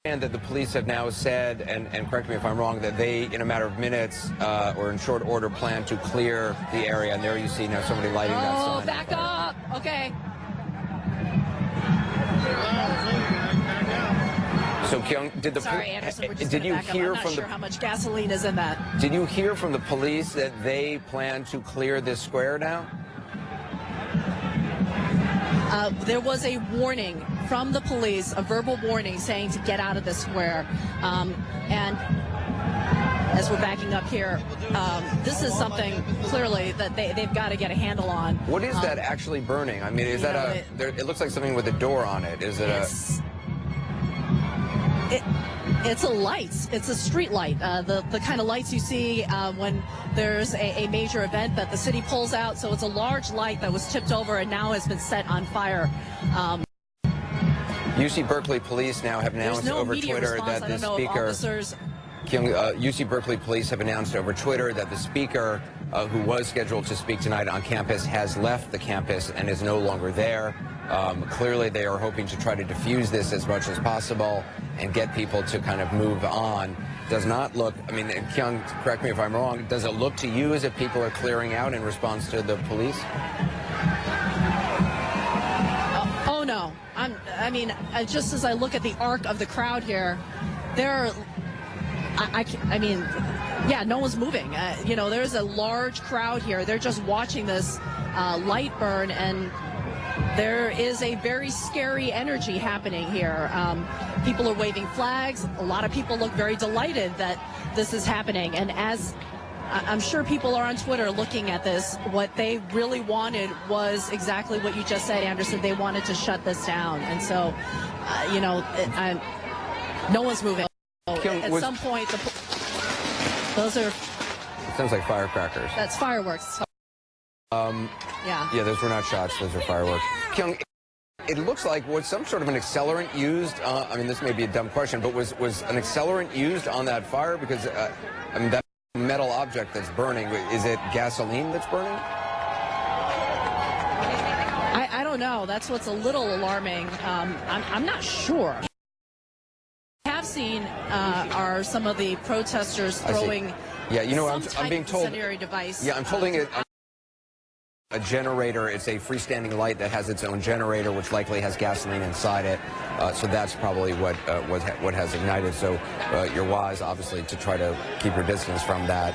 And that the police have now said, and correct me if I'm wrong, that they, in a matter of minutes or in short order, plan to clear the area. And there you see now somebody lighting that sign. Oh, back up. Okay. So, Kyung, did the Sorry, Anderson, we're just did you hear I'm not from sure how much gasoline is in that. Did you hear from the police that they plan to clear this square now? There was a warning from the police, a verbal warning saying to get out of the square. And as we're backing up here, this is something clearly that they've got to get a handle on. What is that actually burning? I mean, is that it looks like something with a door on it. Is it It's a light. It's a street light. The kind of lights you see when there's a major event that the city pulls out. So it's a large light that was tipped over and now has been set on fire. UC Berkeley police now have announced over Twitter that the speaker. UC Berkeley police have announced over Twitter that the speaker who was scheduled to speak tonight on campus has left the campus and is no longer there. Clearly, they are hoping to try to diffuse this as much as possible and get people to kind of move on. Does not look, I mean, Kyung, correct me if I'm wrong, does it look to you as if people are clearing out in response to the police? Oh, no. I mean, just as I look at the arc of the crowd here, there are, I mean, yeah, no one's moving. You know, there's a large crowd here. They're just watching this light burn, and there is a very scary energy happening here. People are waving flags. A lot of people look very delighted that this is happening. And as I'm sure people are on Twitter looking at this, what they really wanted was exactly what you just said, Anderson. They wanted to shut this down. And so, you know, no one's moving. At some point, those are... It sounds like firecrackers. That's fireworks. Yeah, those were not shots. Those are fireworks. Kyung, it looks like was some sort of an accelerant used. I mean, this may be a dumb question, but was an accelerant used on that fire? Because, I mean, that metal object that's burning, is it gasoline that's burning? I don't know. That's what's a little alarming. I'm not sure. What I have seen are some of the protesters throwing you know, I'm being told, incendiary device. Yeah, I'm holding it. A generator. It's a freestanding light that has its own generator, which likely has gasoline inside it. So that's probably what has ignited. So you're wise, obviously, to try to keep your distance from that.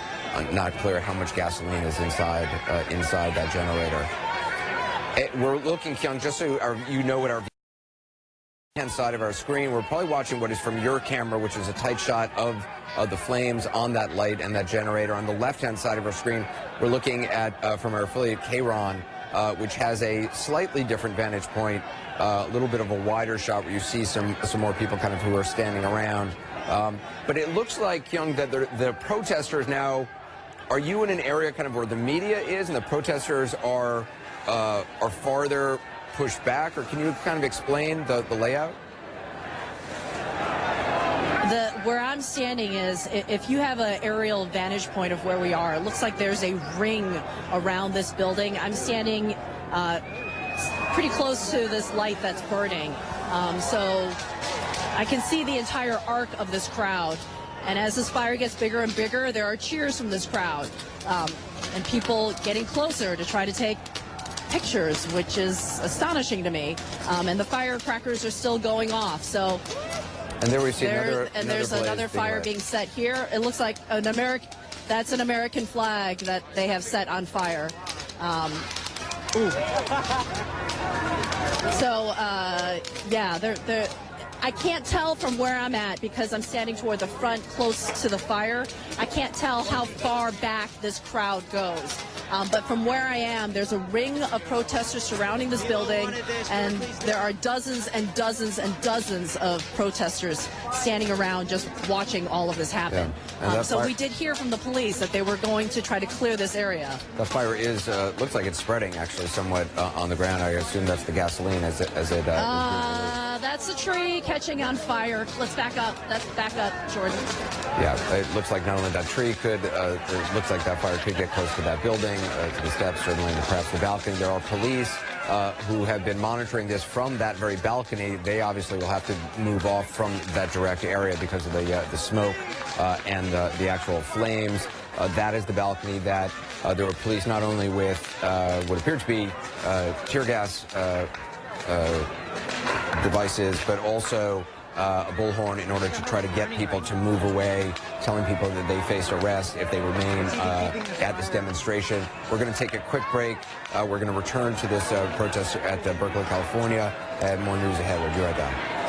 Not clear how much gasoline is inside that generator. We're looking, Kyung, just so you know what our hand side of our screen. We're probably watching what is from your camera, which is a tight shot of the flames on that light and that generator. On the left-hand side of our screen, we're looking at from our affiliate Kron, which has a slightly different vantage point, a little bit of a wider shot where you see some more people kind of who are standing around. But it looks like, Kyung, that the protesters now, are you in an area kind of where the media is and the protesters are farther pushed back, or can you kind of explain the layout? Where I'm standing is, if you have an aerial vantage point of where we are, it looks like there's a ring around this building. I'm standing pretty close to this light that's burning. So I can see the entire arc of this crowd. And as this fire gets bigger and bigger, there are cheers from this crowd and people getting closer to try to take pictures, which is astonishing to me. And the firecrackers are still going off. So, and there we see there's another fire being set here. It looks like that's an American flag that they have set on fire. So, yeah, I can't tell from where I'm at because I'm standing toward the front close to the fire. I can't tell how far back this crowd goes. But from where I am, there's a ring of protesters surrounding this building, and there are dozens and dozens and dozens of protesters standing around just watching all of this happen. Yeah. So we did hear from the police that they were going to try to clear this area. The fire is, looks like it's spreading actually somewhat on the ground. I assume that's the gasoline as it that's a tree catching on fire. Let's back up. Let's back up, Jordan. Yeah, it looks like not only that tree could, it looks like that fire could get close to that building, to the steps, certainly, and perhaps the balcony. There are police who have been monitoring this from that very balcony, they obviously will have to move off from that direct area because of the smoke and the actual flames. That is the balcony that there were police not only with what appeared to be tear gas devices, but also a bullhorn in order to try to get people to move away, telling people that they face arrest if they remain at this demonstration. We're going to take a quick break. We're going to return to this protest at Berkeley, California, and more news ahead. We'll be right back.